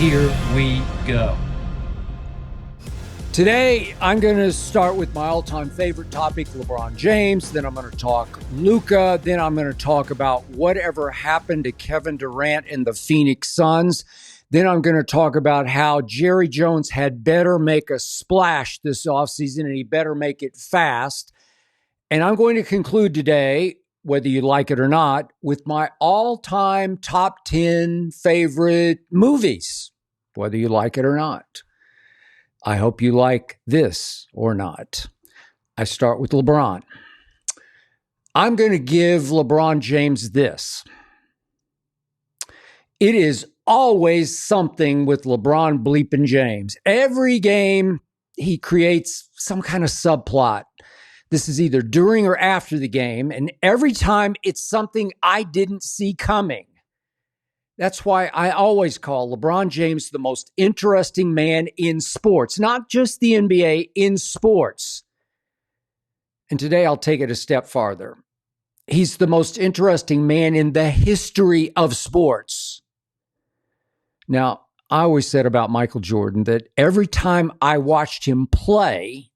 Here we go. Today, I'm going to start with my all-time favorite topic, LeBron James. Then I'm going to talk Luka. Then I'm going to talk about whatever happened to Kevin Durant and the Phoenix Suns. Then I'm going to talk about how Jerry Jones had better make a splash this offseason, and he better make it fast. And I'm going to conclude today, whether you like it or not, with my all-time top 10 favorite movies, whether you like it or not. I hope you like this or not. I start with LeBron. I'm going to give LeBron James this. It is always something with LeBron bleeping James. Every game, he creates some kind of subplot. This is either during or after the game, and every time it's something I didn't see coming. That's why I always call LeBron James the most interesting man in sports, not just the NBA, in sports. And today I'll take it a step farther. He's the most interesting man in the history of sports. Now, I always said about Michael Jordan that every time I watched him play,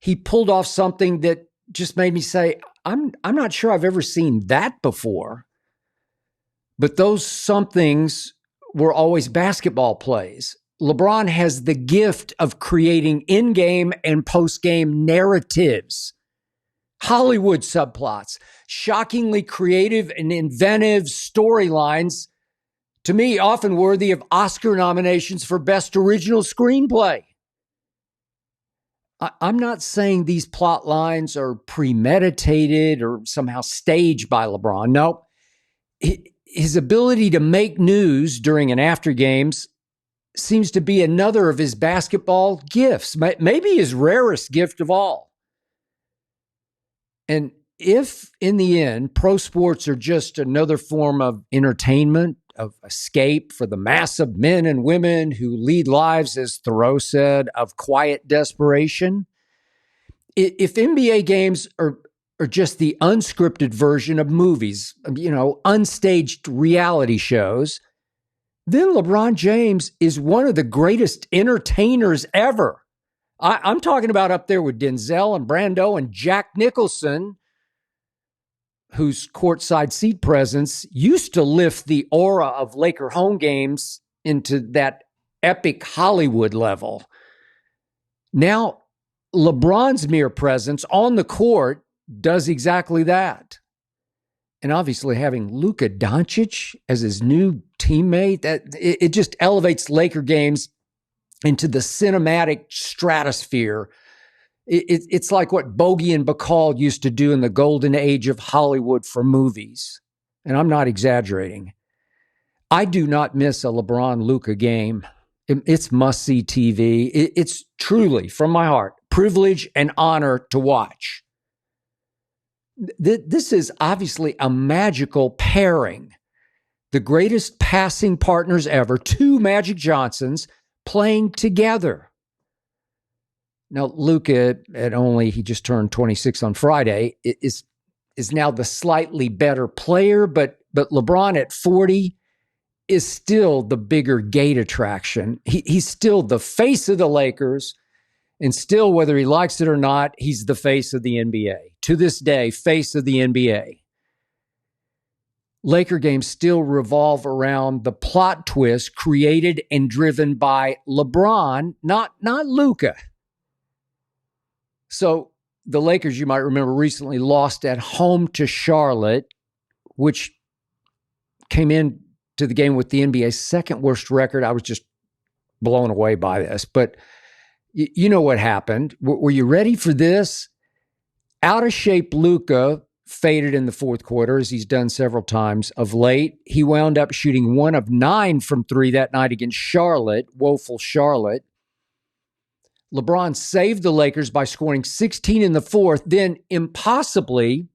he pulled off something that just made me say, I'm not sure I've ever seen that before. But those somethings were always basketball plays. LeBron has the gift of creating in-game and post-game narratives, Hollywood subplots, shockingly creative and inventive storylines, to me, often worthy of Oscar nominations for Best Original Screenplay. I'm not saying these plot lines are premeditated or somehow staged by LeBron. No. His ability to make news during and after games seems to be another of his basketball gifts, maybe his rarest gift of all. And if, in the end, pro sports are just another form of entertainment, of escape for the mass of men and women who lead lives, as Thoreau said, of quiet desperation, if NBA games are just the unscripted version of movies, unstaged reality shows, then LeBron James is one of the greatest entertainers ever. I'm talking about up there with Denzel and Brando and Jack Nicholson, whose courtside seat presence used to lift the aura of Laker home games into that epic Hollywood level. Now, LeBron's mere presence on the court does exactly that. And obviously having Luka Doncic as his new teammate, that it just elevates Laker games into the cinematic stratosphere. It's like what Bogey and Bacall used to do in the golden age of Hollywood for movies. And I'm not exaggerating. I do not miss a LeBron-Luka game. It's must-see TV. It's truly, from my heart, privilege and honor to watch. This is obviously a magical pairing. The greatest passing partners ever, two Magic Johnsons playing together. Now, Luka, he just turned 26 on Friday, is now the slightly better player, but LeBron at 40 is still the bigger gate attraction. He's still the face of the Lakers. And still, whether he likes it or not, he's the face of the NBA. To this day, face of the NBA. Laker games still revolve around the plot twist created and driven by LeBron, not Luka. So the Lakers, you might remember, recently lost at home to Charlotte, which came in to the game with the NBA's second worst record. I was just blown away by this, but you know what happened. Were you ready for this? Out of shape Luka faded in the fourth quarter, as he's done several times of late. He wound up shooting 1 of 9 from 3 that night against Charlotte, woeful Charlotte. LeBron saved the Lakers by scoring 16 in the fourth. Then impossibly,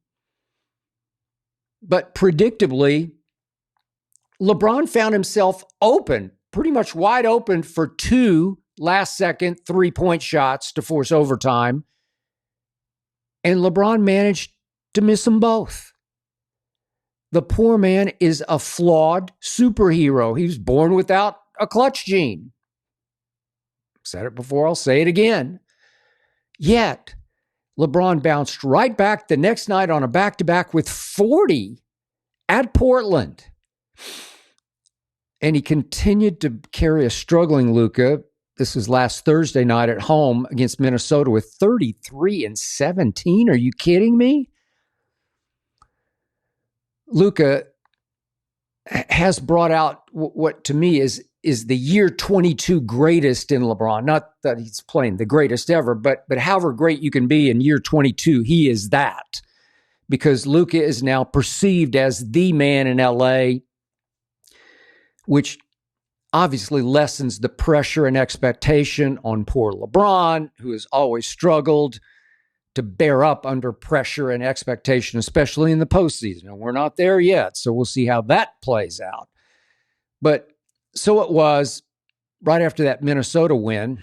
but predictably, LeBron found himself open, pretty much wide open for 2 last-second three-point shots to force overtime. And LeBron managed to miss them both. The poor man is a flawed superhero. He was born without a clutch gene. Said it before, I'll say it again. Yet, LeBron bounced right back the next night on a back-to-back with 40 at Portland. And he continued to carry a struggling Luka. This was last Thursday night at home against Minnesota with 33 and 17. Are you kidding me? Luka has brought out what to me is the year 22 greatest in LeBron. Not that he's playing the greatest ever, but however great you can be in year 22, he is that. Because Luka is now perceived as the man in LA, which obviously lessens the pressure and expectation on poor LeBron, who has always struggled to bear up under pressure and expectation, especially in the postseason. And we're not there yet, so we'll see how that plays out. But so it was right after that Minnesota win,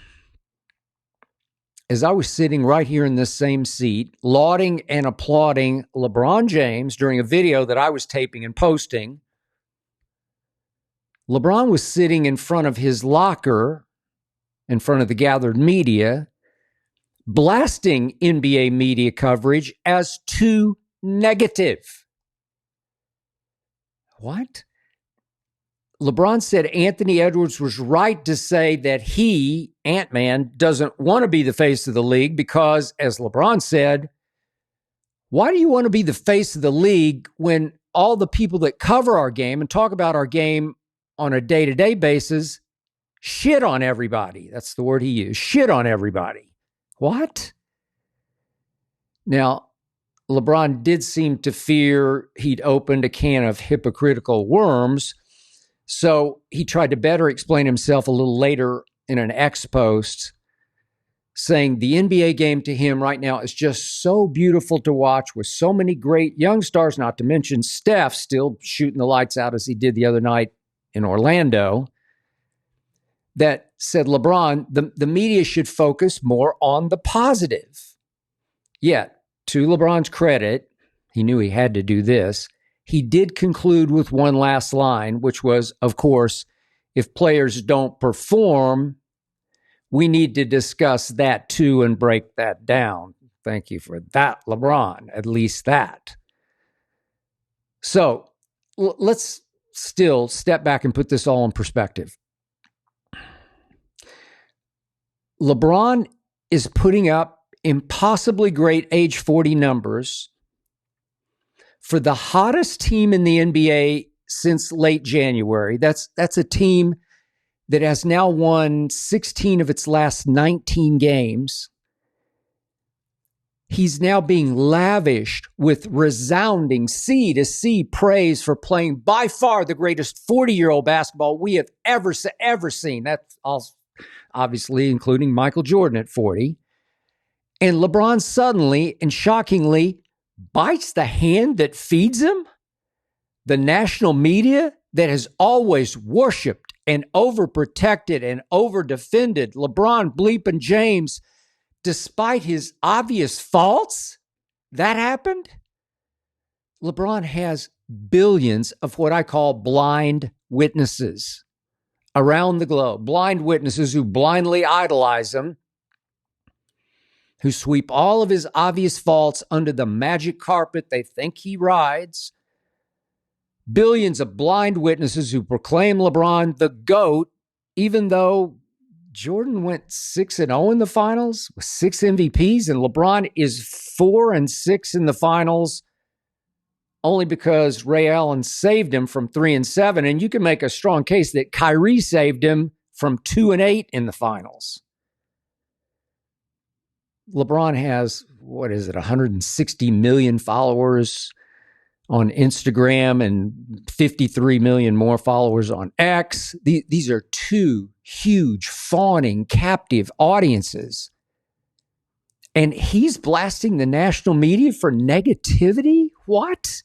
as I was sitting right here in this same seat, lauding and applauding LeBron James during a video that I was taping and posting. LeBron was sitting in front of his locker, in front of the gathered media, blasting NBA media coverage as too negative. What? LeBron said Anthony Edwards was right to say that he, Ant-Man, doesn't want to be the face of the league because, as LeBron said, why do you want to be the face of the league when all the people that cover our game and talk about our game on a day-to-day basis shit on everybody? That's the word he used, shit on everybody. What? Now, LeBron did seem to fear he'd opened a can of hypocritical worms, so he tried to better explain himself a little later in an X post, saying the NBA game to him right now is just so beautiful to watch with so many great young stars, not to mention Steph still shooting the lights out as he did the other night in Orlando, that said, LeBron, the media should focus more on the positive. Yet, to LeBron's credit, he knew he had to do this. He did conclude with one last line, which was, of course, if players don't perform, we need to discuss that too and break that down. Thank you for that, LeBron, at least that. So let's still step back and put this all in perspective. LeBron is putting up impossibly great age 40 numbers for the hottest team in the NBA since late January. That's a team that has now won 16 of its last 19 games. He's now being lavished with resounding C-to-C praise for playing by far the greatest 40-year-old basketball we have ever seen. That's also obviously including Michael Jordan at 40. And LeBron suddenly and shockingly bites the hand that feeds him. The national media that has always worshipped and overprotected and overdefended LeBron bleeping James, despite his obvious faults, that happened. LeBron has billions of what I call blind witnesses around the globe, blind witnesses who blindly idolize him, who sweep all of his obvious faults under the magic carpet they think he rides. Billions of blind witnesses who proclaim LeBron the GOAT, even though Jordan went 6-0 in the finals with 6 MVPs, and LeBron is 4-6 in the finals only because Ray Allen saved him from 3-7. And you can make a strong case that Kyrie saved him from 2-8 in the finals. LeBron has, 160 million followers on Instagram and 53 million more followers on X. These are two huge, fawning, captive audiences. And he's blasting the national media for negativity? What?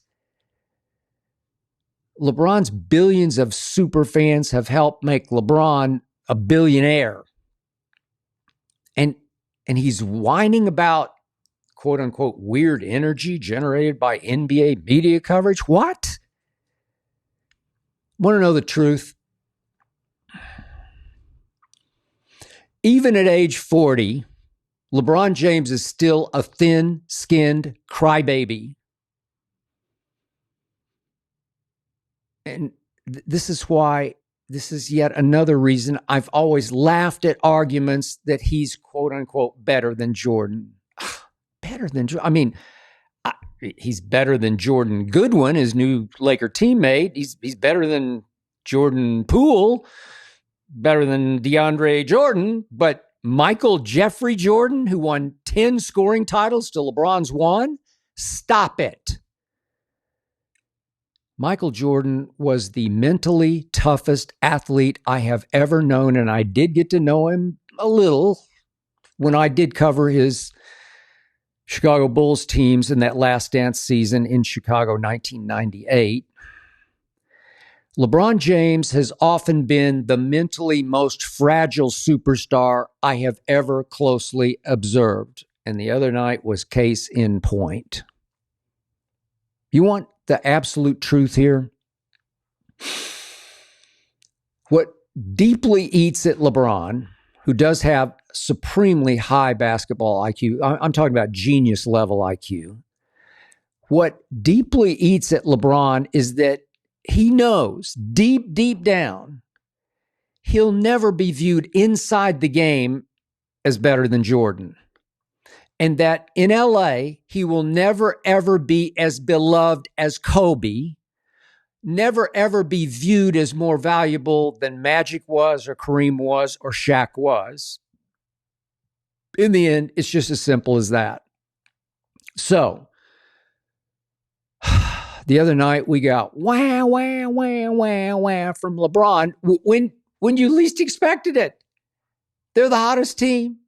LeBron's billions of super fans have helped make LeBron a billionaire. And he's whining about, quote unquote, weird energy generated by NBA media coverage. What? Want to know the truth? even at age 40, LeBron James is still a thin-skinned crybaby. And this is why, this is yet another reason I've always laughed at arguments that he's quote unquote better than Jordan. Better than Jordan. I mean, he's better than Jordan Goodwin, his new Laker teammate. He's better than Jordan Poole, better than DeAndre Jordan, but Michael Jeffrey Jordan, who won 10 scoring titles to LeBron's 1, stop it. Michael Jordan was the mentally toughest athlete I have ever known, and I did get to know him a little when I did cover his Chicago Bulls teams in that Last Dance season in Chicago, 1998. LeBron James has often been the mentally most fragile superstar I have ever closely observed, and the other night was case in point. You want the absolute truth here? What deeply eats at LeBron, who does have supremely high basketball IQ, I'm talking about genius level IQ. What deeply eats at LeBron is that he knows deep, deep down, he'll never be viewed inside the game as better than Jordan. And that in LA, he will never, ever be as beloved as Kobe, never, ever be viewed as more valuable than Magic was or Kareem was or Shaq was. In the end, it's just as simple as that. So, the other night we got wah, wah, wah, wah, wah from LeBron when you least expected it. They're the hottest team.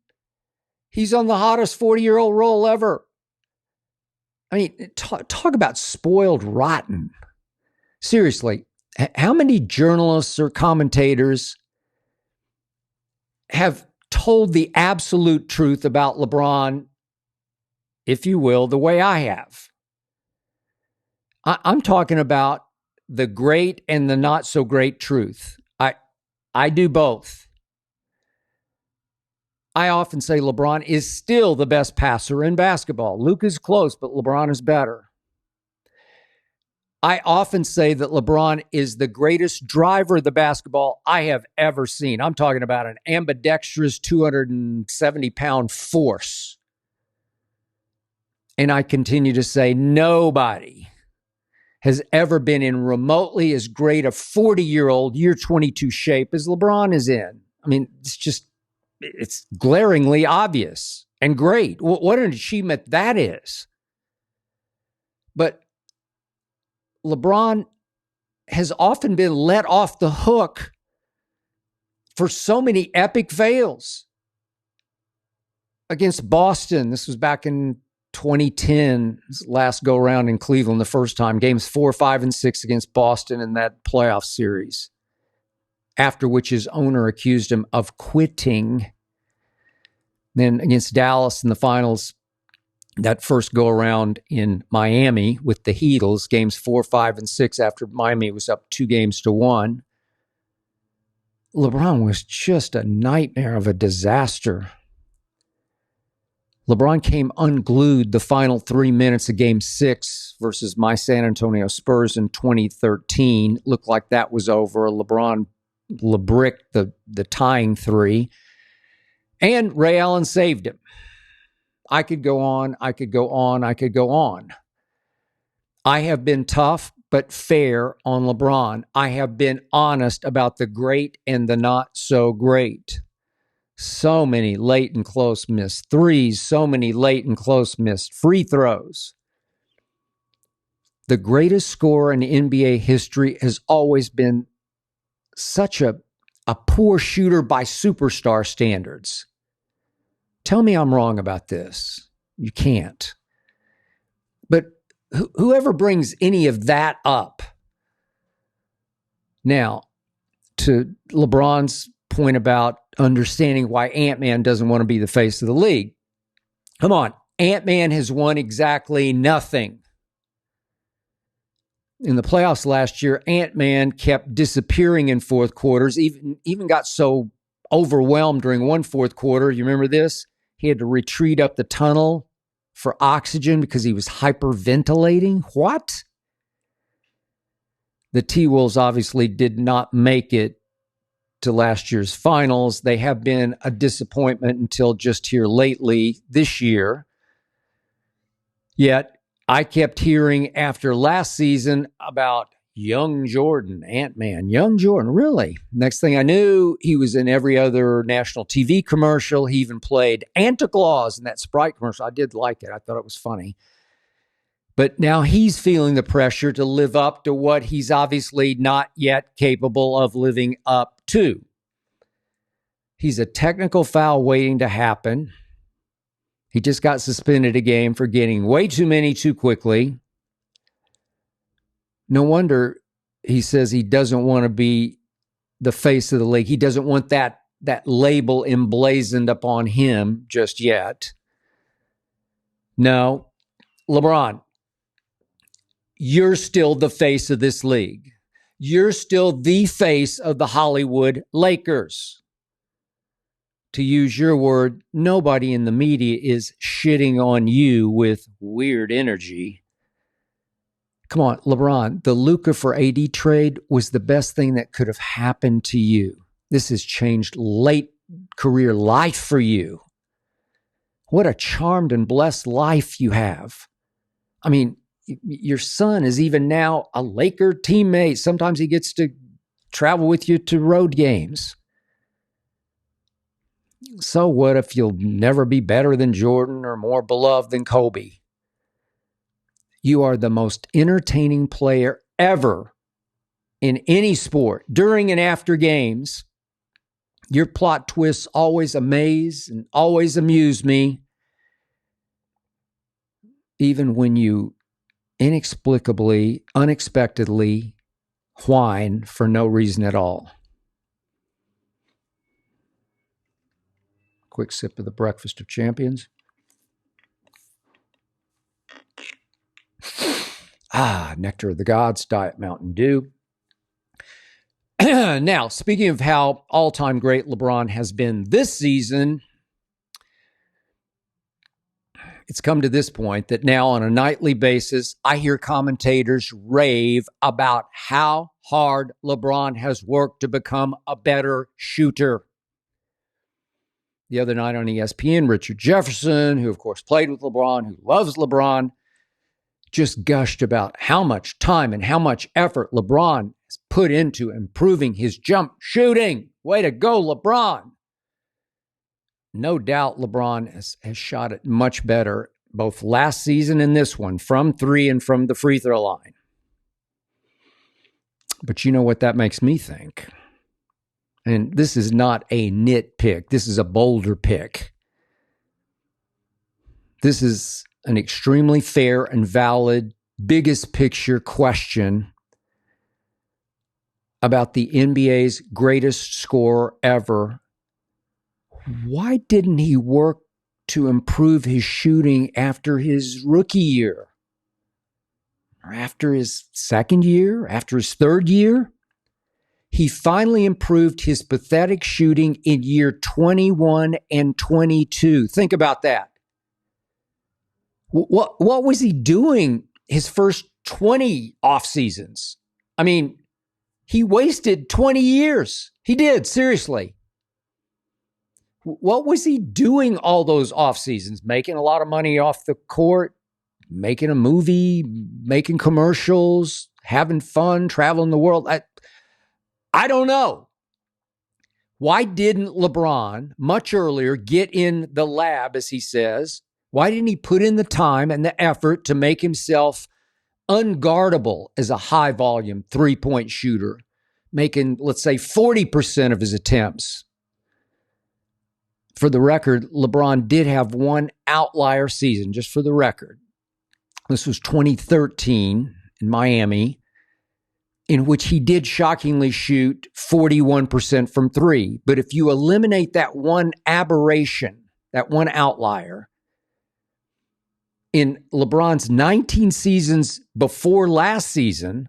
He's on the hottest 40-year-old roll ever. I mean, talk about spoiled rotten. Seriously, how many journalists or commentators have told the absolute truth about LeBron, if you will, the way I have? I'm talking about the great and the not so great truth. I do both. I often say LeBron is still the best passer in basketball. Luka's close, but LeBron is better. I often say that LeBron is the greatest driver of the basketball I have ever seen. I'm talking about an ambidextrous 270-pound force. And I continue to say nobody has ever been in remotely as great a 40-year-old, year 22 shape as LeBron is in. I mean, it's glaringly obvious and great. What an achievement that is. But LeBron has often been let off the hook for so many epic fails. Against Boston, this was back in 2010, last go around in Cleveland the first time, games 4, 5, and 6 against Boston in that playoff series, after which his owner accused him of quitting. Then against Dallas in the finals, that first go around in Miami with the Heatles, games 4, 5, and 6 after Miami was up 2-1. LeBron was just a nightmare of a disaster. LeBron came unglued the final 3 minutes of Game 6 versus my San Antonio Spurs in 2013. Looked like that was over. LeBron LeBricked the tying 3. And Ray Allen saved him. I could go on. I have been tough but fair on LeBron. I have been honest about the great and the not so great. So many late and close missed threes, so many late and close missed free throws. The greatest scorer in NBA history has always been such a poor shooter by superstar standards. Tell me I'm wrong about this. You can't. But whoever brings any of that up, now, to LeBron's point about understanding why Ant-Man doesn't want to be the face of the league. Come on, Ant-Man has won exactly nothing. In the playoffs last year, Ant-Man kept disappearing in fourth quarters, even got so overwhelmed during one fourth quarter. You remember this? He had to retreat up the tunnel for oxygen because he was hyperventilating. What? The T-Wolves obviously did not make it to last year's finals. They have been a disappointment until just here lately this year. Yet I kept hearing after last season about young Jordan, Ant-Man, young Jordan, really? Next thing I knew, he was in every other national TV commercial. He even played Santa Claus in that Sprite commercial. I did like it. I thought it was funny. But now he's feeling the pressure to live up to what he's obviously not yet capable of living up to. He's a technical foul waiting to happen. He just got suspended a game for getting way too many too quickly. No wonder he says he doesn't want to be the face of the league. He doesn't want that label emblazoned upon him just yet. No, LeBron, you're still the face of this league. You're still the face of the Hollywood Lakers. To use your word, nobody in the media is shitting on you with weird energy. Come on, LeBron, the Luka for AD trade was the best thing that could have happened to you. This has changed late career life for you. What a charmed and blessed life you have. I mean, your son is even now a Laker teammate. Sometimes he gets to travel with you to road games. So what if you'll never be better than Jordan or more beloved than Kobe? You are the most entertaining player ever in any sport. During and after games, your plot twists always amaze and always amuse me, even when you inexplicably, unexpectedly whine for no reason at all. Quick sip of the breakfast of champions. Nectar of the Gods, Diet Mountain Dew. Now, speaking of how all-time great LeBron has been this season, it's come to this point that now on a nightly basis, I hear commentators rave about how hard LeBron has worked to become a better shooter. The other night on ESPN, Richard Jefferson, who of course played with LeBron, who loves LeBron, just gushed about how much time and how much effort LeBron has put into improving his jump shooting. Way to go, LeBron. No doubt LeBron has shot it much better both last season and this one, from three and from the free throw line. But you know what that makes me think? And this is not a nitpick. This is a bolder pick. This is an extremely fair and valid, biggest picture question about the NBA's greatest scorer ever. Why didn't he work to improve his shooting after his rookie year? Or after his second year? After his third year? He finally improved his pathetic shooting in year 21 and 22. Think about that. What was he doing his first 20 off seasons? I mean, he wasted 20 years. He did, seriously. What was he doing all those off seasons? Making a lot of money off the court, making a movie, making commercials, having fun, traveling the world. I don't know. Why didn't LeBron much earlier get in the lab, as he says? Why didn't he put in the time and the effort to make himself unguardable as a high-volume three-point shooter, making, let's say, 40% of his attempts? For the record, LeBron did have one outlier season, just for the record. This was 2013 in Miami, in which he did shockingly shoot 41% from three. But if you eliminate that one aberration, that one outlier, in LeBron's 19 seasons before last season,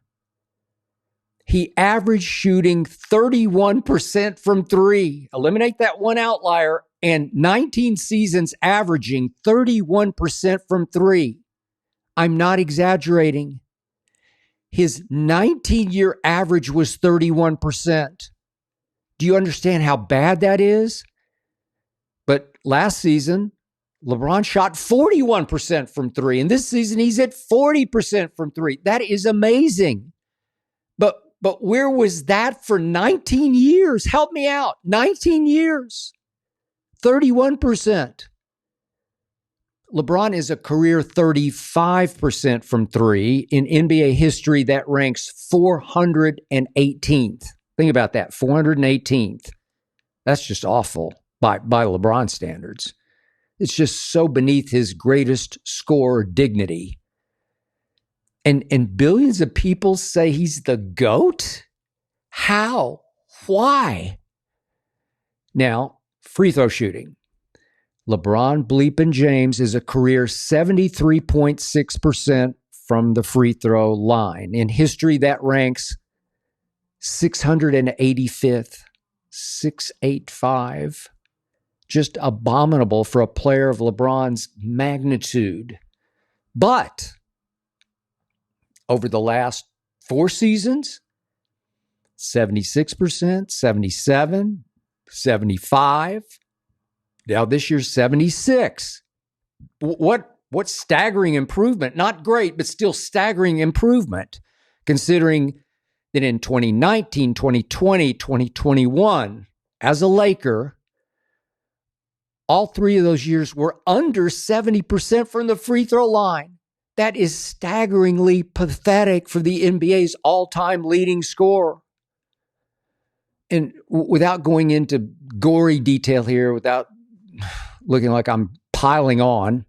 He averaged shooting 31% from three. Eliminate that one outlier, and 19 seasons averaging 31% from three. I'm not exaggerating. His 19-year average was 31%. Do you understand how bad that is? But last season, LeBron shot 41% from three. And this season, he's at 40% from three. That is amazing. But where was that for 19 years? Help me out. 19 years. 31%. LeBron is a career 35% from three. In NBA history, that ranks 418th. Think about that, 418th. That's just awful by LeBron standards. It's just so beneath his greatest scorer dignity. And billions of people say he's the GOAT? How? Why? Now, free throw shooting. LeBron bleeping James is a career 73.6% from the free throw line. In history, that ranks 685th, 685. Just abominable for a player of LeBron's magnitude. But over the last 4 seasons, 76%, 77, 75. Now this year's 76. What staggering improvement. Not great, but still staggering improvement, considering that in 2019, 2020, 2021, as a Laker, all 3 of those years were under 70% from the free throw line. That is staggeringly pathetic for the NBA's all-time leading scorer. And without going into gory detail here, without looking like I'm piling on,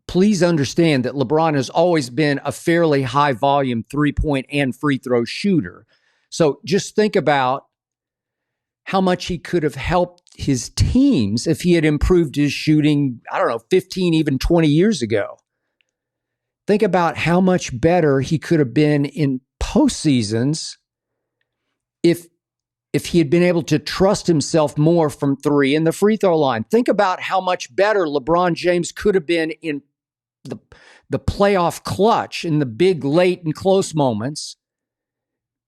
please understand that LeBron has always been a fairly high-volume three-point and free throw shooter. So just think about how much he could have helped his teams if he had improved his shooting, 15, even 20 years ago. Think about how much better he could have been in postseasons if he had been able to trust himself more from three in the free throw line. Think about how much better LeBron James could have been in the playoff clutch, in the big late and close moments,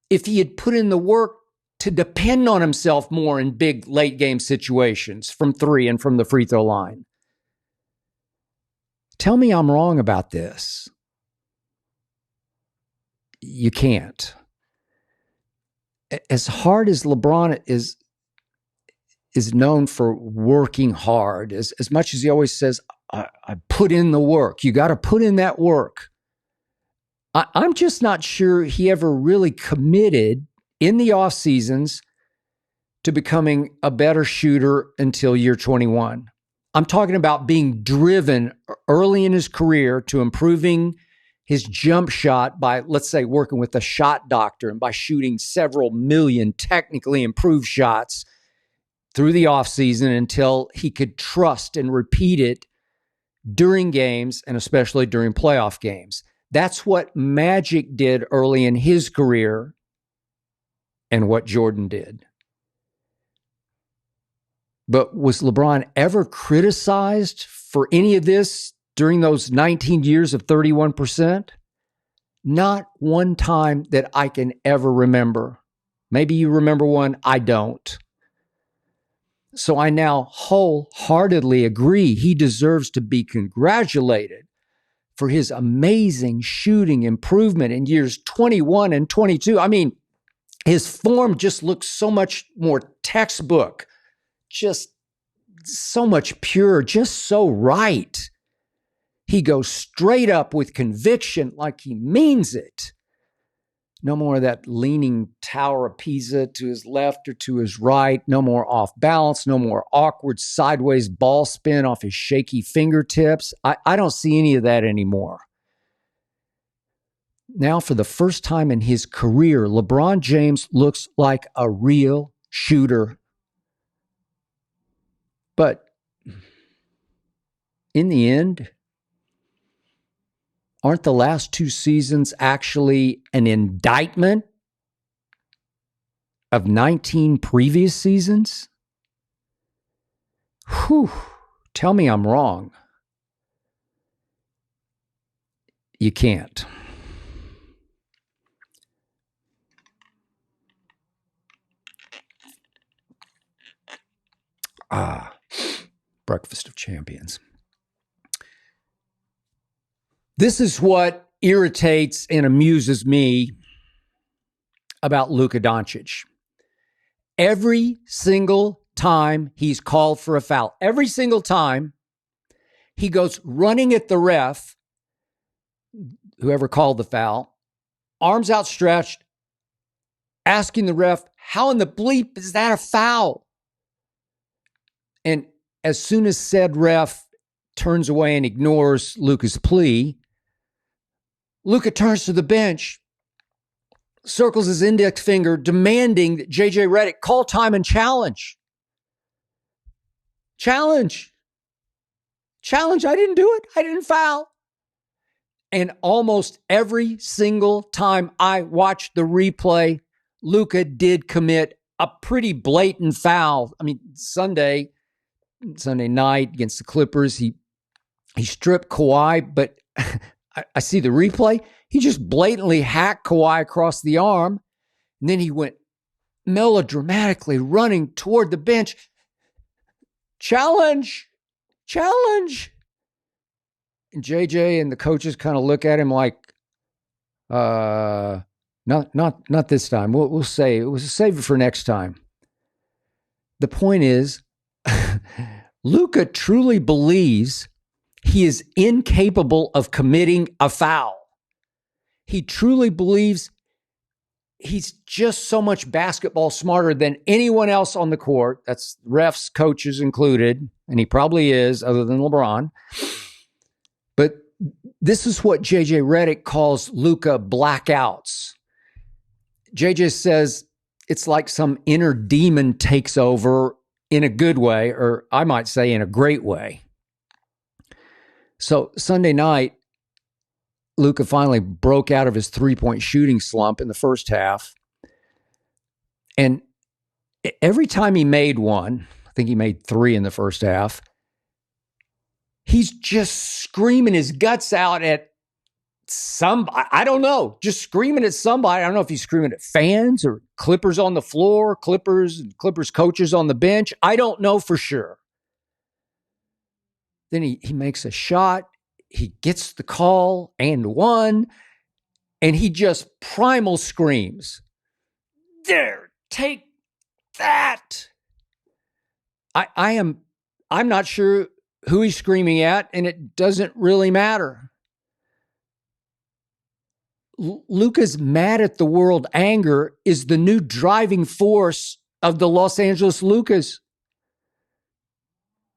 if he had put in the work to depend on himself more in big late game situations from three and from the free throw line. Tell me I'm wrong about this. You can't. As hard as LeBron is known for working hard, as much as he always says, I put in the work. You got to put in that work. I'm just not sure he ever really committed in the off seasons to becoming a better shooter until year 21. I'm talking about being driven early in his career to improving his jump shot by, let's say, working with a shot doctor and by shooting several million technically improved shots through the offseason until he could trust and repeat it during games and especially during playoff games. That's what Magic did early in his career and what Jordan did. But was LeBron ever criticized for any of this during those 19 years of 31%? Not one time that I can ever remember. Maybe you remember one, I don't. So I now wholeheartedly agree he deserves to be congratulated for his amazing shooting improvement in years 21 and 22. I mean, his form just looks so much more textbook, just so much pure, just so right. He goes straight up with conviction like he means it. No more of that leaning Tower of Pisa to his left or to his right. No more off balance. No more awkward sideways ball spin off his shaky fingertips. I don't see any of that anymore. Now, for the first time in his career, LeBron James looks like a real shooter. But in the end, aren't the last 2 seasons actually an indictment of 19 previous seasons? Whew. Tell me I'm wrong. You can't. Breakfast of champions. This is what irritates and amuses me about Luka Doncic. Every single time he's called for a foul, every single time he goes running at the ref, whoever called the foul, arms outstretched, asking the ref, how in the bleep is that a foul? And as soon as said ref turns away and ignores Luka's plea, Luka turns to the bench, circles his index finger, demanding that JJ Redick call time and challenge. Challenge. I didn't do it. I didn't foul. And almost every single time I watched the replay, Luka did commit a pretty blatant foul. I mean, Sunday night against the Clippers, he stripped Kawhi, but I see the replay. He just blatantly hacked Kawhi across the arm. And then he went melodramatically running toward the bench. Challenge. And JJ and the coaches kind of look at him like, not this time. We'll save it for next time. The point is, Luka truly believes he is incapable of committing a foul. He truly believes he's just so much basketball smarter than anyone else on the court. That's refs, coaches included, and he probably is, other than LeBron. But this is what JJ Redick calls Luka blackouts. JJ says it's like some inner demon takes over in a good way, or I might say in a great way. So Sunday night, Luka finally broke out of his three-point shooting slump in the first half. And every time he made one, I think he made 3 in the first half, he's just screaming his guts out at somebody. I don't know, just screaming at somebody. I don't know if he's screaming at fans or Clippers on the floor, Clippers coaches on the bench. I don't know for sure. Then he makes a shot. He gets the call and one, and he just primal screams, "There, take that." I'm not sure who he's screaming at, and it doesn't really matter. Luka's mad at the world anger is the new driving force of the Los Angeles Lukas.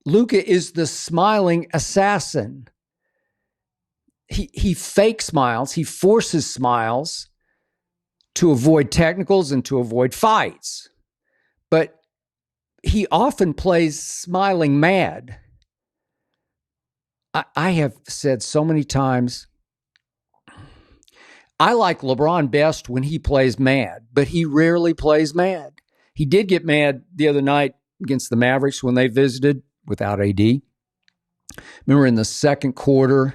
Luka is the smiling assassin. He fake smiles. He forces smiles to avoid technicals and to avoid fights. But he often plays smiling mad. I have said so many times, I like LeBron best when he plays mad, but he rarely plays mad. He did get mad the other night against the Mavericks when they visited without AD. Remember in the second quarter,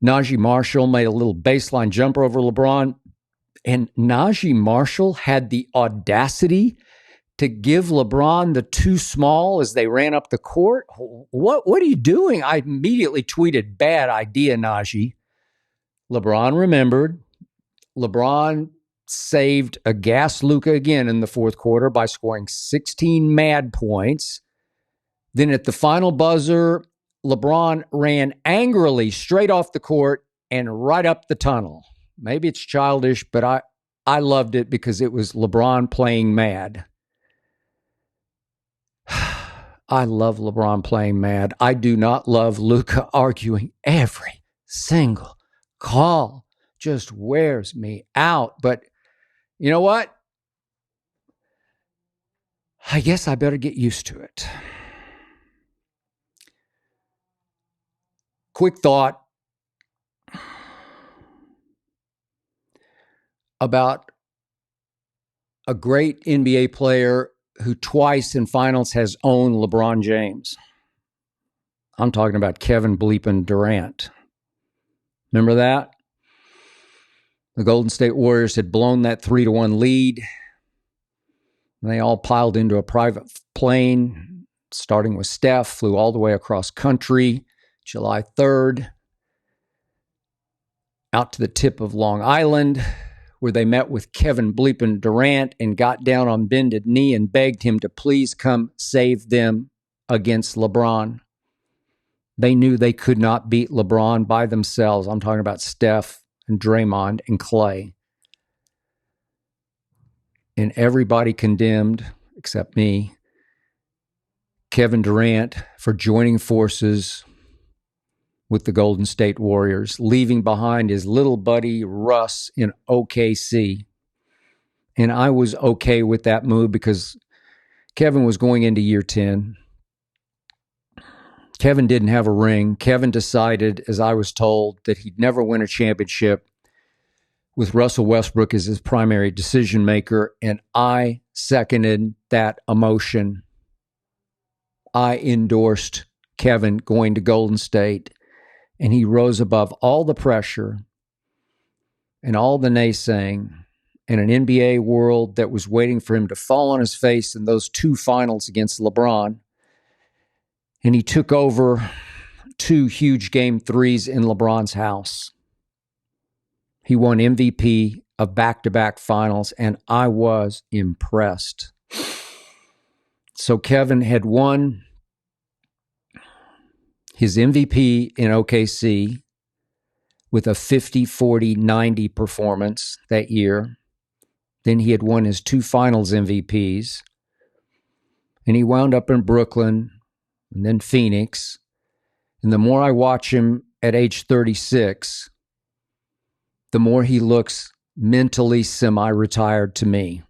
Najee Marshall made a little baseline jumper over LeBron, and Najee Marshall had the audacity to give LeBron the too small as they ran up the court. What are you doing? I immediately tweeted, "Bad idea, Najee." LeBron remembered. LeBron saved a gas Luka again in the fourth quarter by scoring 16 mad points. Then at the final buzzer, LeBron ran angrily straight off the court and right up the tunnel. Maybe it's childish, but I loved it because it was LeBron playing mad. I love LeBron playing mad. I do not love Luka arguing every single call. Just wears me out. But you know what? I guess I better get used to it. Quick thought about a great NBA player who twice in finals has owned LeBron James. I'm talking about Kevin bleeping Durant. Remember that? The Golden State Warriors had blown that 3-1 lead. And they all piled into a private plane, starting with Steph, flew all the way across country, July 3rd, out to the tip of Long Island, where they met with Kevin bleeping Durant and got down on bended knee and begged him to please come save them against LeBron. They knew they could not beat LeBron by themselves. I'm talking about Steph and Draymond and Clay. And everybody condemned, except me, Kevin Durant for joining forces with the Golden State Warriors, leaving behind his little buddy Russ in OKC. And I was okay with that move because Kevin was going into year 10. Kevin didn't have a ring. Kevin decided, as I was told, that he'd never win a championship with Russell Westbrook as his primary decision maker, and I seconded that emotion. I endorsed Kevin going to Golden State, and he rose above all the pressure and all the naysaying in an NBA world that was waiting for him to fall on his face in those two finals against LeBron. And he took over 2 huge game 3s in LeBron's house. He won MVP of back-to-back finals, and I was impressed. So Kevin had won his MVP in OKC with a 50-40-90 performance that year. Then he had won his 2 finals MVPs. And he wound up in Brooklyn and then Phoenix. And the more I watch him at age 36, the more he looks mentally semi-retired to me.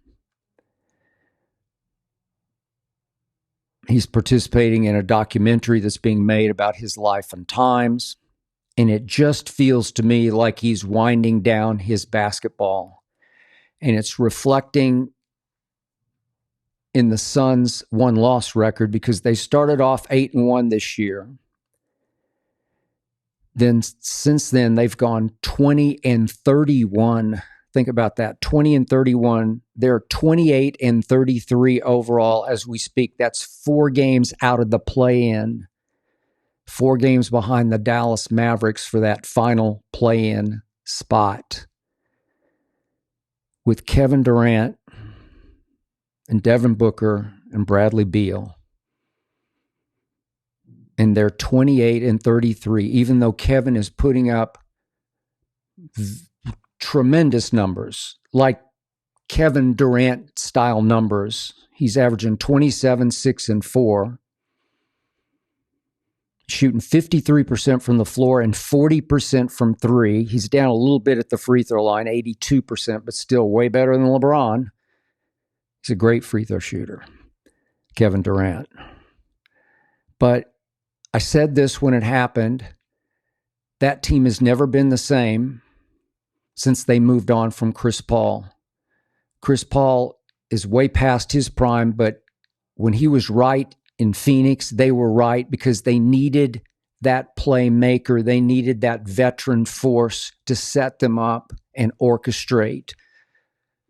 He's participating in a documentary that's being made about his life and times, and it just feels to me like he's winding down his basketball. And it's reflecting in the Suns' won-loss record because they started off 8-1 this year. Then since then, they've gone 20-31. Think about that, 20-31. They're 28-33 overall as we speak. That's 4 games out of the play-in. 4 games behind the Dallas Mavericks for that final play-in spot. With Kevin Durant and Devin Booker and Bradley Beal. And they're 28-33, even though Kevin is putting up tremendous numbers, like Kevin Durant style numbers. He's averaging 27, 6, and 4, shooting 53% from the floor and 40% from 3. He's down a little bit at the free throw line, 82%, but still way better than LeBron. He's a great free throw shooter, Kevin Durant. But I said this when it happened. That team has never been the same since they moved on from Chris Paul. Chris Paul is way past his prime, but when he was right in Phoenix, they were right because they needed that playmaker. They needed that veteran force to set them up and orchestrate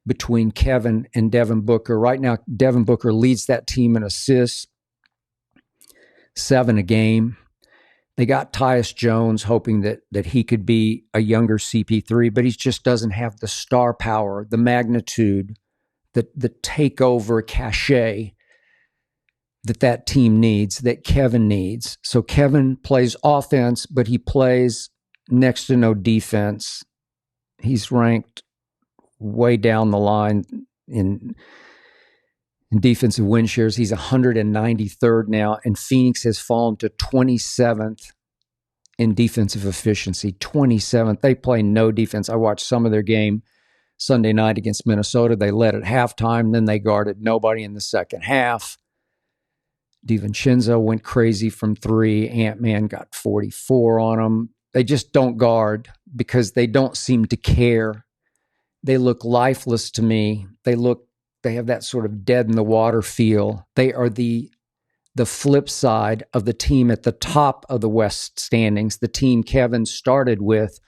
between Kevin and Devin Booker. Right now, Devin Booker leads that team in assists, 7 a game. They got Tyus Jones, hoping that he could be a younger CP3, but he just doesn't have the star power, the magnitude, the takeover cachet that team needs, that Kevin needs. So Kevin plays offense, but he plays next to no defense. He's ranked way down the line in defensive win shares. He's 193rd now, and Phoenix has fallen to 27th in defensive efficiency. 27th. They play no defense. I watched some of their game Sunday night against Minnesota. They led at halftime, then they guarded nobody in the second half. DiVincenzo went crazy from 3. Ant-Man got 44 on him. They just don't guard because they don't seem to care. They look lifeless to me. They look They have that sort of dead in the water feel. They are the flip side of the team at the top of the West standings, the team Kevin started with,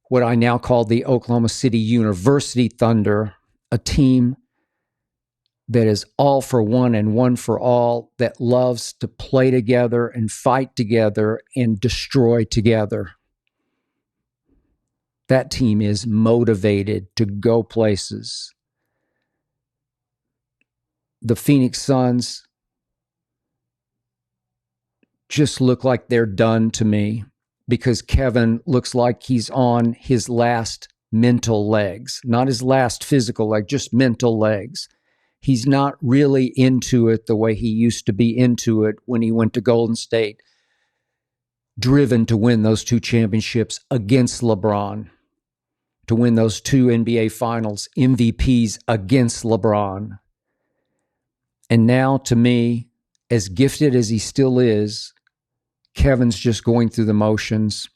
what I now call the Oklahoma City University Thunder, a team that is all for one and one for all, that loves to play together and fight together and destroy together. That team is motivated to go places. The Phoenix Suns just look like they're done to me, because Kevin looks like he's on his last mental legs, not his last physical leg, just mental legs. He's not really into it the way he used to be into it when he went to Golden State, driven to win those 2 championships against LeBron, to win those 2 NBA Finals MVPs against LeBron. And now, to me, as gifted as he still is, Kevin's just going through the motions,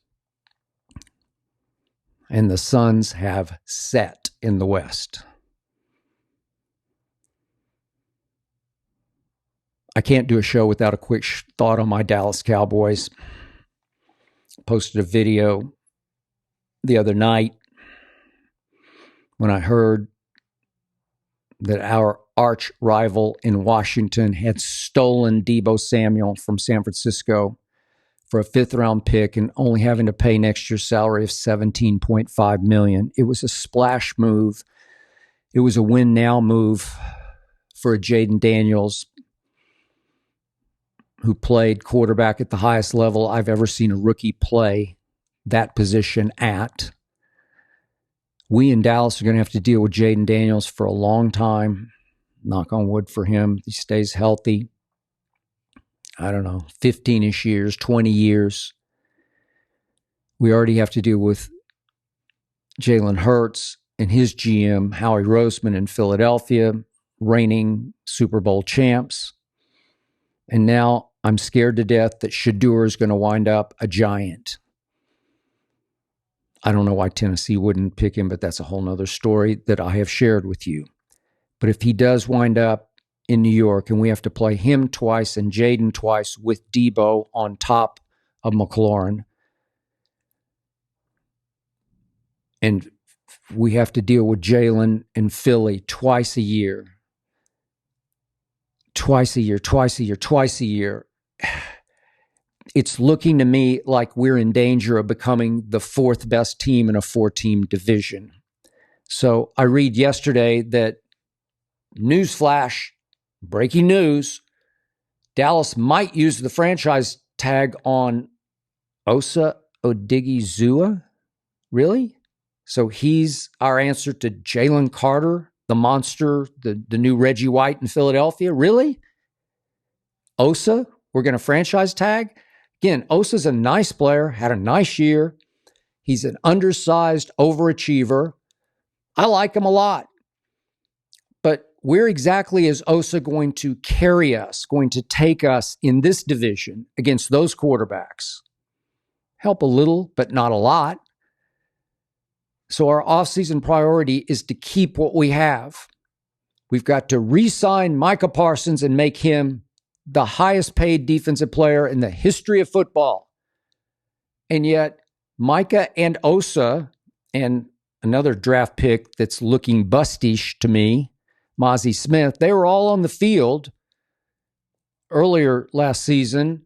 and the Suns have set in the West. I can't do a show without a quick thought on my Dallas Cowboys. Posted a video the other night when I heard that our arch rival in Washington had stolen Deebo Samuel from San Francisco for a 5th-round pick and only having to pay next year's salary of $17.5 million. It was a splash move. It was a win-now move for Jaden Daniels, who played quarterback at the highest level I've ever seen a rookie play that position at. We in Dallas are going to have to deal with Jaden Daniels for a long time. Knock on wood for him. He stays healthy. I don't know, 15-ish years, 20 years. We already have to deal with Jalen Hurts and his GM, Howie Roseman in Philadelphia, reigning Super Bowl champs. And now I'm scared to death that Shedeur is going to wind up a Giant. I don't know why Tennessee wouldn't pick him, but that's a whole nother story that I have shared with you. But if he does wind up in New York and we have to play him twice and Jaden twice with Deebo on top of McLaurin, and we have to deal with Jalen in Philly twice a year, it's looking to me like we're in danger of becoming the 4th best team in a 4-team division. So I read yesterday that, newsflash, breaking news, Dallas might use the franchise tag on Osa Odigizua. Really? So he's our answer to Jalen Carter, the monster, the new Reggie White in Philadelphia? Really? Osa, we're going to franchise tag? Again, Osa's a nice player, had a nice year. He's an undersized overachiever. I like him a lot. But where exactly is Osa going to carry us, going to take us in this division against those quarterbacks? Help a little, but not a lot. So our offseason priority is to keep what we have. We've got to re-sign Micah Parsons and make him the highest paid defensive player in the history of football. And yet, Micah and Osa and another draft pick that's looking bustish to me, Mozzie Smith, they were all on the field earlier last season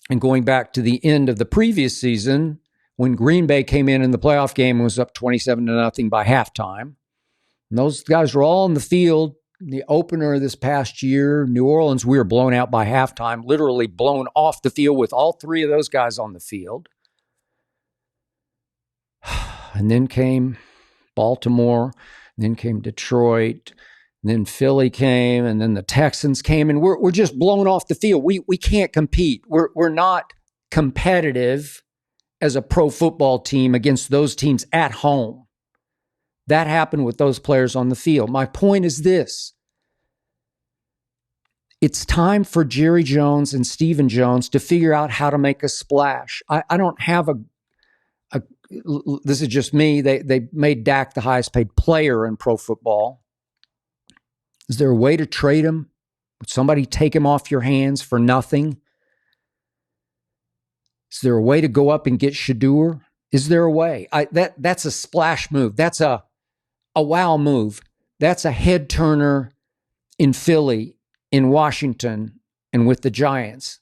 and going back to the end of the previous season when Green Bay came in the playoff game and was up 27-0 by halftime. And those guys were all on the field. The opener this past year, New Orleans, we were blown out by halftime, literally blown off the field with all 3 of those guys on the field. And then came Baltimore, then came Detroit, then Philly came, and then the Texans came, and we're just blown off the field. We can't compete. We're not competitive as a pro football team against those teams at home. That happened with those players on the field. My point is this. It's time for Jerry Jones and Stephen Jones to figure out how to make a splash. I don't have this is just me. They made Dak the highest paid player in pro football. Is there a way to trade him? Would somebody take him off your hands for nothing? Is there a way to go up and get Shedeur? Is there a way? That's a splash move. That's a wow move. That's a head turner in Philly, in Washington, and with the Giants.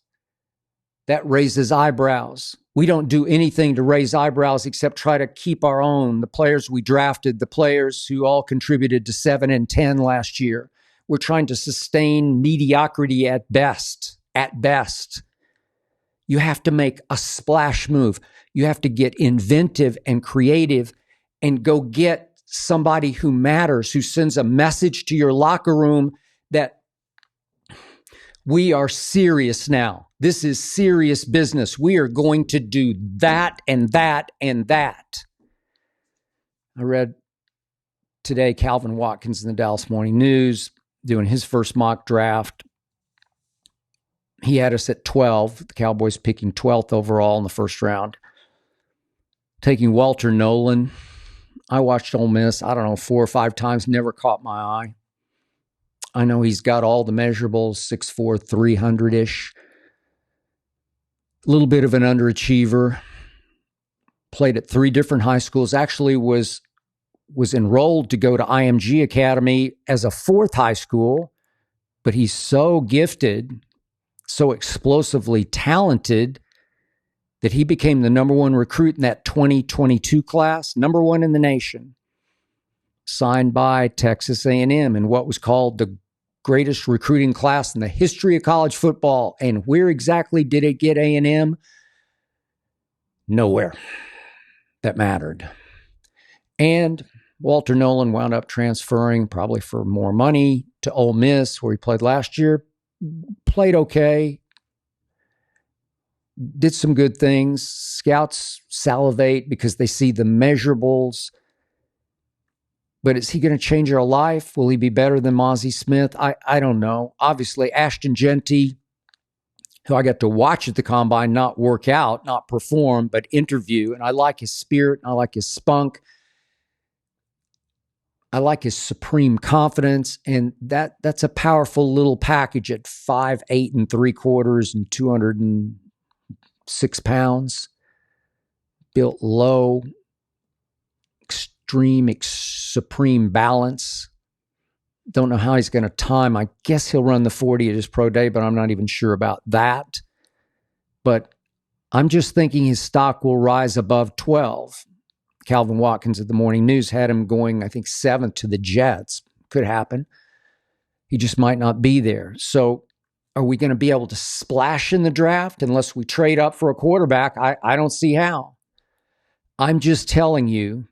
That raises eyebrows. We don't do anything to raise eyebrows except try to keep our own, the players we drafted, the players who all contributed to 7 and 10 last year. We're trying to sustain mediocrity at best. At best. You have to make a splash move. You have to get inventive and creative and go get somebody who matters, who sends a message to your locker room that we are serious now. This is serious business. We are going to do that and that and that. I read today Calvin Watkins in the Dallas Morning News doing his first mock draft. He had us at 12, the Cowboys picking 12th overall in the first round. Taking Walter Nolan. I watched Ole Miss, 4 or 5 times, never caught my eye. I know he's got all the measurables, 6'4", 300-ish. A little bit of an underachiever. Played at 3 different high schools. Actually was enrolled to go to IMG Academy as a 4th high school, but he's so gifted, so explosively talented that he became the number 1 recruit in that 2022 class, number 1 in the nation, signed by Texas A&M in what was called the greatest recruiting class in the history of college football. And where exactly did it get A&M? Nowhere that mattered. And Walter Nolan wound up transferring, probably for more money, to Ole Miss, where he played last year. Played okay. Did some good things. Scouts salivate because they see the measurables. But is he going to change our life? Will he be better than Mozzie Smith? I don't know. Obviously, Ashton Genty, who I got to watch at the Combine, not work out, not perform, but interview. And I like his spirit. I like his spunk. I like his supreme confidence. And that's a powerful little package at 5'8" 3/4 and 206 pounds. Built low. Supreme balance. Don't know how he's going to time. I guess he'll run the 40 at his pro day, but I'm not even sure about that. But I'm just thinking his stock will rise above 12. Calvin Watkins at the Morning News had him going, I think, 7th to the Jets. Could happen. He just might not be there. So are we going to be able to splash in the draft unless we trade up for a quarterback? I don't see how. I'm just telling you,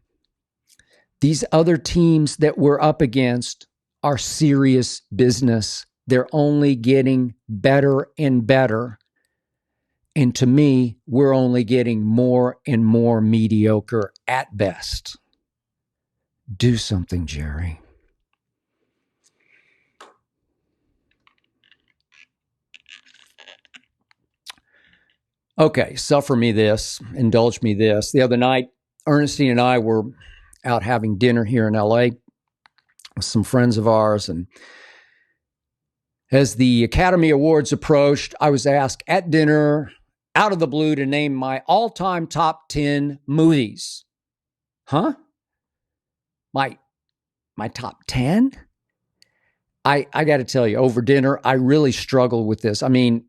these other teams that we're up against are serious business. They're only getting better and better. And to me, we're only getting more and more mediocre at best. Do something, Jerry. Okay, suffer me this, indulge me this. The other night, Ernestine and I were out having dinner here in LA with some friends of ours. And as the Academy Awards approached, I was asked at dinner, out of the blue, to name my all-time top 10 movies. Huh? My top 10? I got to tell you, over dinner, I really struggled with this. I mean,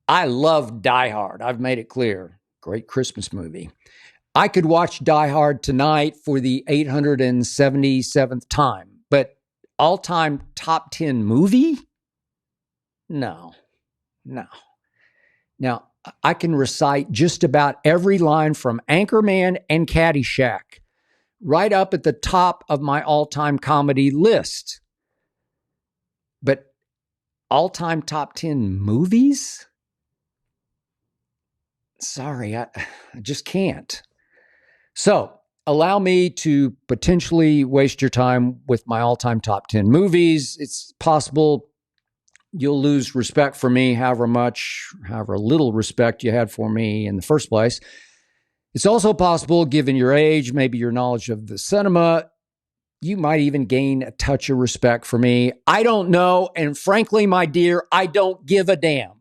I love Die Hard. I've made it clear. Great Christmas movie. I could watch Die Hard tonight for the 877th time, but all-time top 10 movie? No. Now, I can recite just about every line from Anchorman and Caddyshack right up at the top of my all-time comedy list. But all-time top 10 movies? Sorry, I just can't. So, allow me to potentially waste your time with my all-time top 10 movies. It's possible you'll lose respect for me, however little respect you had for me in the first place. It's also possible, given your age, maybe your knowledge of the cinema, You might even gain a touch of respect for me. I don't know. And frankly, my dear, I don't give a damn.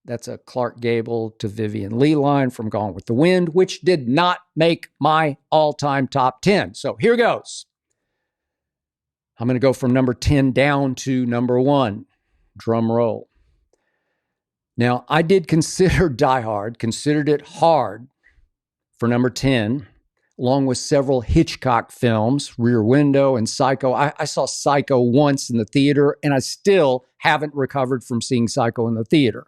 That's a Clark Gable to Vivian Lee line from Gone with the Wind, which did not make my all-time top 10. So here goes. I'm going to go from number 10 down to number 1. Drum roll. Now, I did consider Die Hard, considered it hard for number 10, along with several Hitchcock films, Rear Window and Psycho. I saw Psycho once in the theater, and I still haven't recovered from seeing Psycho in the theater.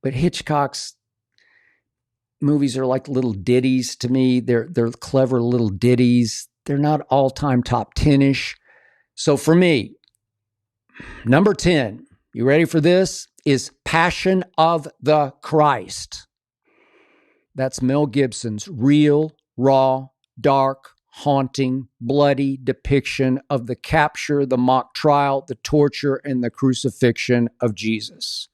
But Hitchcock's movies are like little ditties to me. They're clever little ditties. They're not all-time top 10-ish. So for me, number 10, you ready for this? Is Passion of the Christ. That's Mel Gibson's real, raw, dark, haunting, bloody depiction of the capture, the mock trial, the torture, and the crucifixion of Jesus.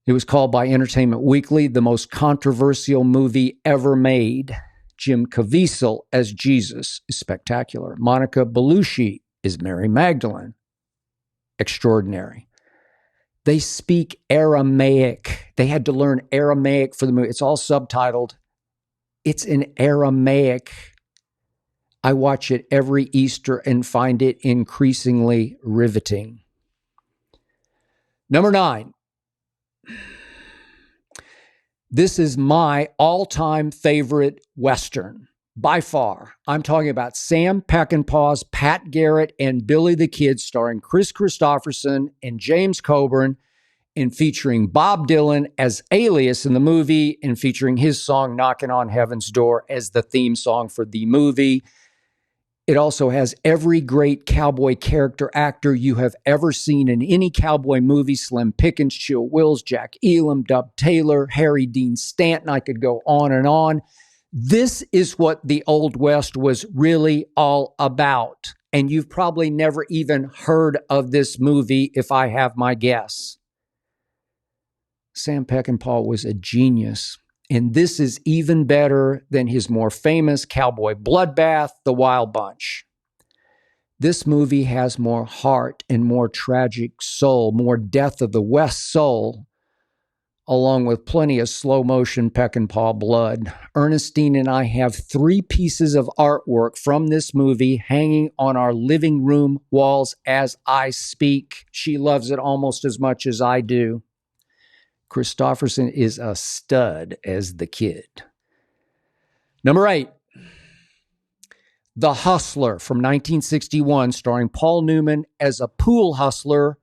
It was called by Entertainment Weekly the most controversial movie ever made. Jim Caviezel as Jesus is spectacular. Monica Bellucci is Mary Magdalene. Extraordinary. They speak Aramaic. They had to learn Aramaic for the movie. It's all subtitled. It's in Aramaic. I watch it every Easter and find it increasingly riveting. Number 9. This is my all-time favorite Western, by far. I'm talking about Sam Peckinpah's Pat Garrett and Billy the Kid, starring Chris Christopherson and James Coburn, and featuring Bob Dylan as Alias in the movie, and featuring his song Knocking on Heaven's Door as the theme song for the movie. It also has every great cowboy character actor you have ever seen in any cowboy movie. Slim Pickens, Chill Wills, Jack Elam, Dub Taylor, Harry Dean Stanton. I could go on and on. This is what the Old West was really all about. And you've probably never even heard of this movie, if I have my guess. Sam Peckinpah was a genius. And this is even better than his more famous cowboy bloodbath, The Wild Bunch. This movie has more heart and more tragic soul, more death of the West soul, along with plenty of slow motion Peckinpah blood. Ernestine and I have 3 pieces of artwork from this movie hanging on our living room walls as I speak. She loves it almost as much as I do. Christopherson is a stud as the kid. Number 8, The Hustler from 1961, starring Paul Newman as a pool hustler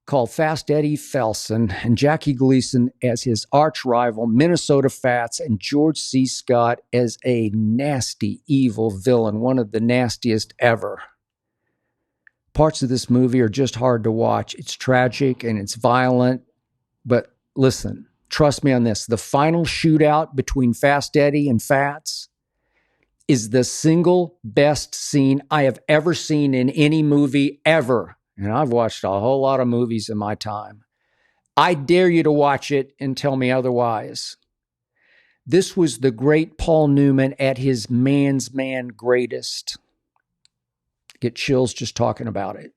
called Fast Eddie Felson, and Jackie Gleason as his arch rival, Minnesota Fats, and George C. Scott as a nasty, evil villain, one of the nastiest ever. Parts of this movie are just hard to watch. It's tragic and it's violent. But listen, trust me on this. The final shootout between Fast Eddie and Fats is the single best scene I have ever seen in any movie ever. And I've watched a whole lot of movies in my time. I dare you to watch it and tell me otherwise. This was the great Paul Newman at his man's man greatest. Get chills just talking about it.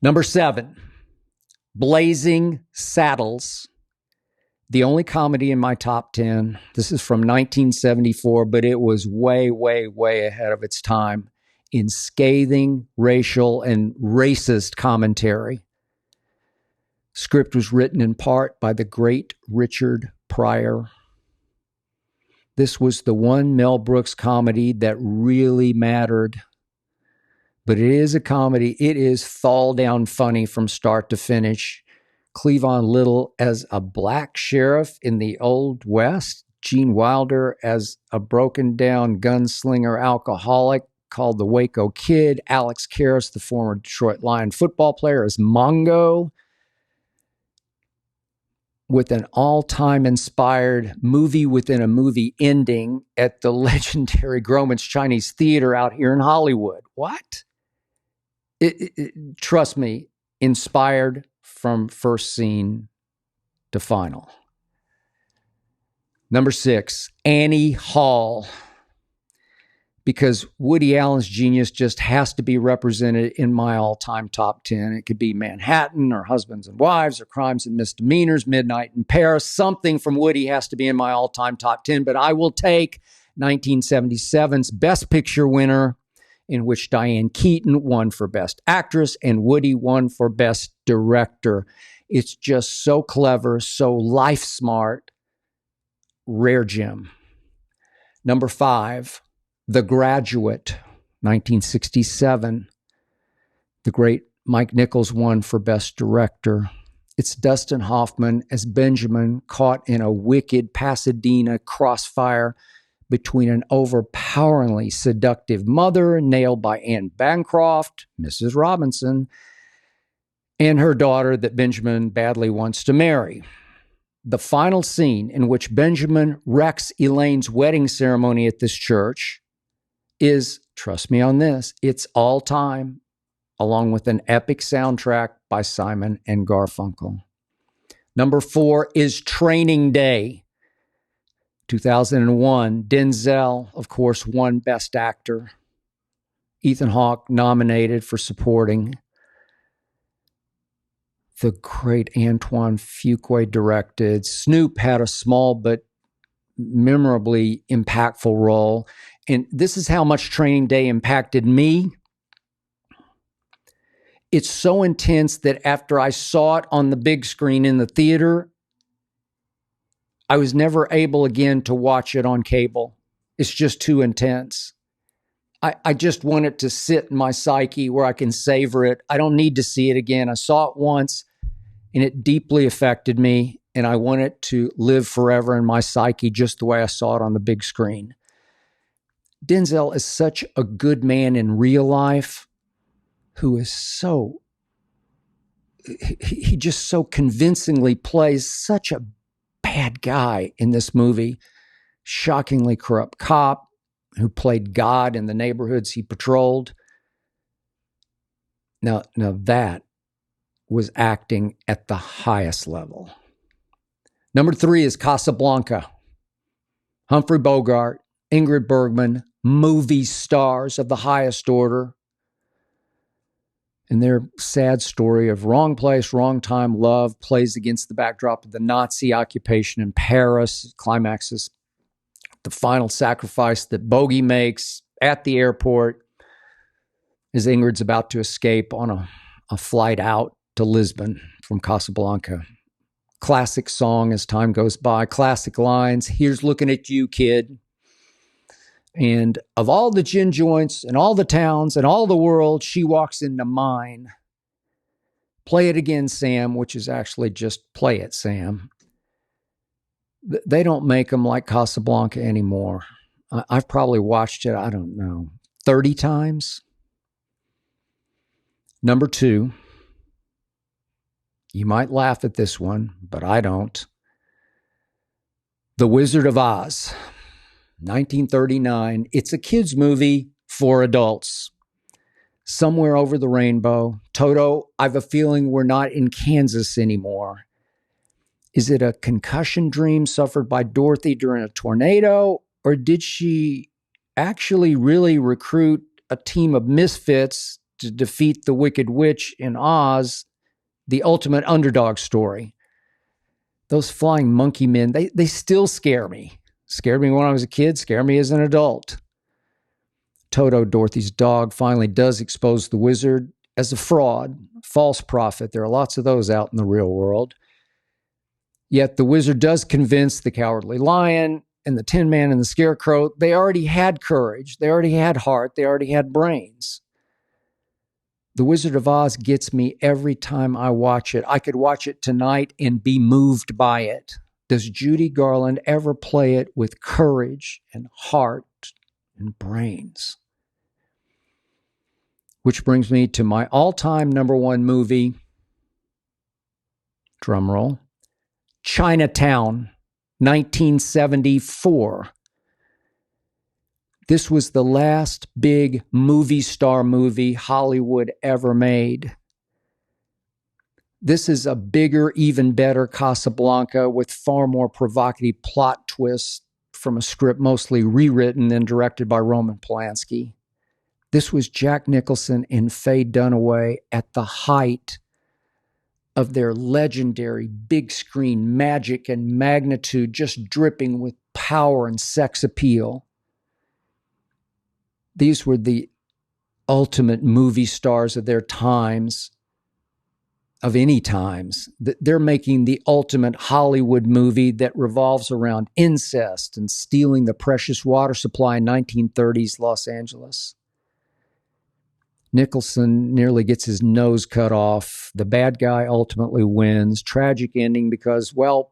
Number 7. Blazing Saddles, the only comedy in my top 10. This is from 1974, but it was way, way, way ahead of its time in scathing racial and racist commentary. Script was written in part by the great Richard Pryor. This was the one Mel Brooks comedy that really mattered. But it is a comedy. It is fall down funny from start to finish. Cleavon Little as a black sheriff in the Old West. Gene Wilder as a broken down gunslinger alcoholic called the Waco Kid. Alex Karras, the former Detroit Lion football player, as Mongo. With an all-time inspired movie within a movie ending at the legendary Grauman's Chinese Theater out here in Hollywood. What? Trust me, inspired from first scene to final. Number 6, Annie Hall. because Woody Allen's genius just has to be represented in my all-time top 10. It could be Manhattan or Husbands and Wives or Crimes and Misdemeanors, Midnight in Paris. Something from Woody has to be in my all-time top 10, but I will take 1977's Best Picture winner, in which Diane Keaton won for Best Actress and Woody won for Best Director. It's just so clever, so life smart. Rare gem. Number 5, The Graduate, 1967. The great Mike Nichols won for Best Director. It's Dustin Hoffman as Benjamin caught in a wicked Pasadena crossfire between an overpoweringly seductive mother, nailed by Anne Bancroft, Mrs. Robinson, and her daughter that Benjamin badly wants to marry. The final scene, in which Benjamin wrecks Elaine's wedding ceremony at this church, is, trust me on this, it's all time, along with an epic soundtrack by Simon and Garfunkel. Number 4 is Training Day, 2001. Denzel, of course, won Best Actor. Ethan Hawke nominated for supporting. The great Antoine Fuqua directed. Snoop had a small but memorably impactful role. And this is how much Training Day impacted me. It's so intense that after I saw it on the big screen in the theater, I was never able again to watch it on cable. It's just too intense. I just want it to sit in my psyche where I can savor it. I don't need to see it again. I saw it once and it deeply affected me, and I want it to live forever in my psyche just the way I saw it on the big screen. Denzel is such a good man in real life who is he just so convincingly plays such a bad guy in this movie. Shockingly corrupt cop who played God in the neighborhoods he patrolled. Now that was acting at the highest level. Number 3 is Casablanca. Humphrey Bogart, Ingrid Bergman, movie stars of the highest order. And their sad story of wrong place, wrong time love plays against the backdrop of the Nazi occupation in Paris. It climaxes the final sacrifice that Bogey makes at the airport as Ingrid's about to escape on a flight out to Lisbon from Casablanca. Classic song as time goes by, classic lines. Here's looking at you, kid. And of all the gin joints and all the towns and all the world, she walks into mine. Play it again, Sam, which is actually just play it, Sam. They don't make them like Casablanca anymore. I've probably watched it, 30 times. Number 2, you might laugh at this one, but I don't. The Wizard of Oz, 1939. It's a kid's movie for adults. Somewhere over the rainbow. Toto, I have a feeling we're not in Kansas anymore. Is it a concussion dream suffered by Dorothy during a tornado? Or did she actually really recruit a team of misfits to defeat the Wicked Witch in Oz, the ultimate underdog story? Those flying monkey men, they still scare me. Scared me when I was a kid, scare me as an adult. Toto, Dorothy's dog, finally does expose the wizard as a fraud, false prophet. There are lots of those out in the real world. Yet the wizard does convince the Cowardly Lion and the Tin Man and the Scarecrow. They already had courage. They already had heart. They already had brains. The Wizard of Oz gets me every time I watch it. I could watch it tonight and be moved by it. Does Judy Garland ever play it with courage and heart and brains? Which brings me to my all-time number 1 movie. Drum roll. Chinatown, 1974. This was the last big movie star movie Hollywood ever made. This is a bigger, even better Casablanca with far more provocative plot twists, from a script mostly rewritten and directed by Roman Polanski. This was Jack Nicholson and Faye Dunaway at the height of their legendary big screen magic and magnitude, just dripping with power and sex appeal. These were the ultimate movie stars of their times, of any times. They're making the ultimate Hollywood movie that revolves around incest and stealing the precious water supply in 1930s Los Angeles. Nicholson nearly gets his nose cut off. The bad guy ultimately wins. Tragic ending because, well,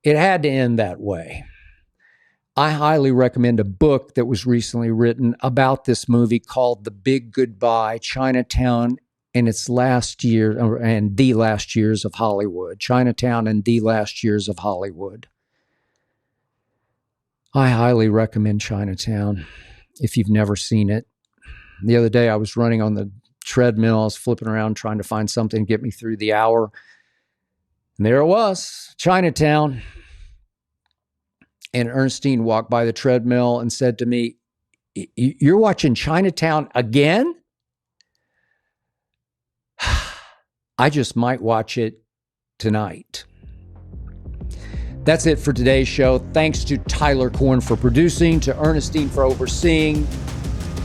it had to end that way. I highly recommend a book that was recently written about this movie called The Big Goodbye, Chinatown and its last year, and the last years of Hollywood. Chinatown and the last years of Hollywood. I highly recommend Chinatown if you've never seen it. The other day I was running on the treadmill. I was flipping around trying to find something to get me through the hour. And there it was, Chinatown. And Ernestine walked by the treadmill and said to me, "You're watching Chinatown again?" I just might watch it tonight. That's it for today's show. Thanks to Tyler Korn for producing, to Ernestine for overseeing,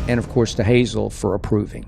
and of course to Hazel for approving.